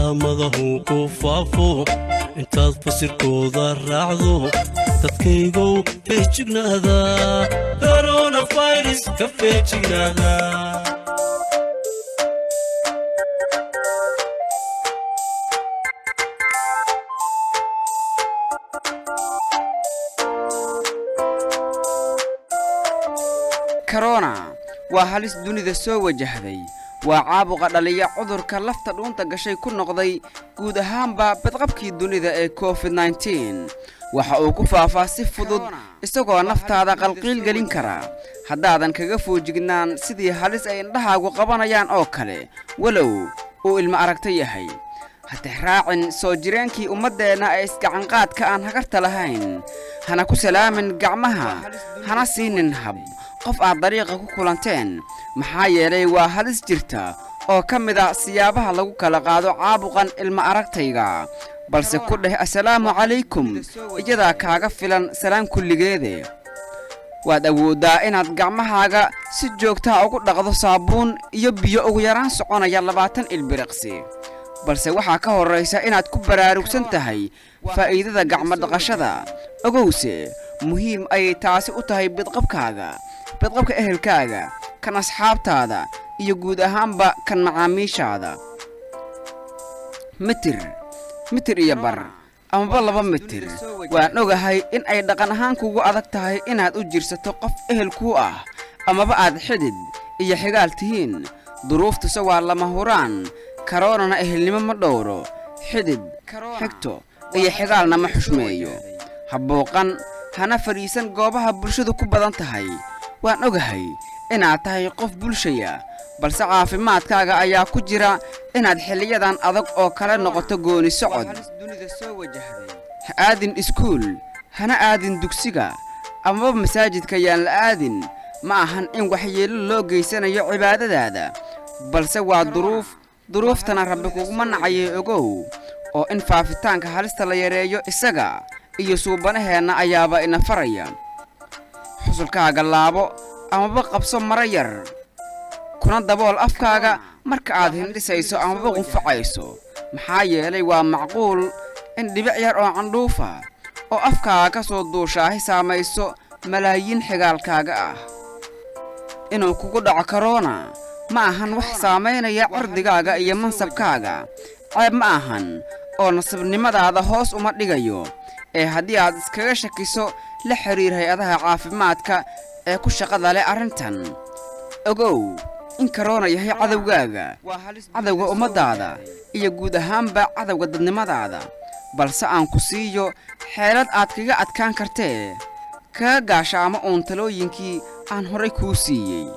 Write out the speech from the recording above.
calaamadahu ku faafo intaad fasirkooda raacdo dadkaygow feejignaada coronavirus ka feejignaada corona waa halis dunida soo wajahday waa caabuqa dhaliya cudurka lafta dhuunta gashay ku noqday guud ahaanba badqabkii dunida ee COVID-19 waxa uu ku faafaa si fudud isagoo naftaada qalqiil gelin kara haddaadan kaga foojignaan sidii halis ay indhahaagu qabanayaan oo kale walow uu ilma aragta yahay hatixraacin soo jireenkii ummaddeena ee isgacanqaadka aan hagarta lahayn hana ku salaamin gacmaha hana siinin hab qof aad dariiqa ku kulanteen maxaa yeelay waa halis jirta oo ka mid ah siyaabaha lagu kala qaado caabuqan ilma aragtayga balse ku dheh assalaamu calaykum iyadaa kaaga filan salaan kulligeede waad awooddaa inaad gacmahaaga si joogta ugu dhaqdo saabuun iyo biyo ugu yaraan soconaya 20 ilbiriqsi balse waxaa ka horeysa inaad ku baraarugsan tahay faa'iidada gacmo dhaqashada ogowse muhiim ay taasi u tahay badqabka ehelkaaga kan asxaabtaada iyo guud ahaanba kan macaamiishaada mitir iyo bar amaba 2 mitir waan ogahay in ay dhaqan ahaan kugu adag tahay inaad u jirsato qof ehel ku ah amaba aad xidid iyo xigaal tihiin duruuftuse waa lama huraan corona ehelnimo ma dhowro xidid xigto iyo xigaalna ma xushmeeyo habooqan hana fariisan goobaha bulshadu ku badan tahay waan ogahay inaad tahay qof bulshaya balse caafimaadkaaga ayaa ku jira inaad xilliyadan adag oo kala noqoto gooni socod ha aadin iskuul hana aadin dugsiga amaba masaajidka yaan la aadin ma ahan in waxyeello loo geysanayo cibaadadaada balse waa duruuftana rabbi kuguma nacayay ogow oo in faafitaanka halista la yareeyo isaga iyo suubanaheenna ayaaba ina faraya xusulkaaga laabo amaba qabso mara yar kuna dabool afkaaga marka aad hindhisayso amaba qunfacayso maxaa yeelay waa macquul in dhibic yar oo candhuufa oo afkaaga ka soo duushaahi saamayso malaayiin xigaalkaaga ah inuu kugu dhaco corona ma ahan wax saamaynaya cirdigaaga iyo mansabkaaga ceeb ma ahan oo nasibnimadaada hoos uma dhigayo ee haddii aad iskaga shakiso la xiriir hay-adaha caafimaadka ee ku shaqada leh arrintan ogow in corona yahay cadowga ummadaada iyo guud ahaanba cadowga dadnimadaada balse aan ku siiyo xeelad aad kaga adkaan kartee kaga gaashaamo uun talooyinkii aan horay kuu siiyey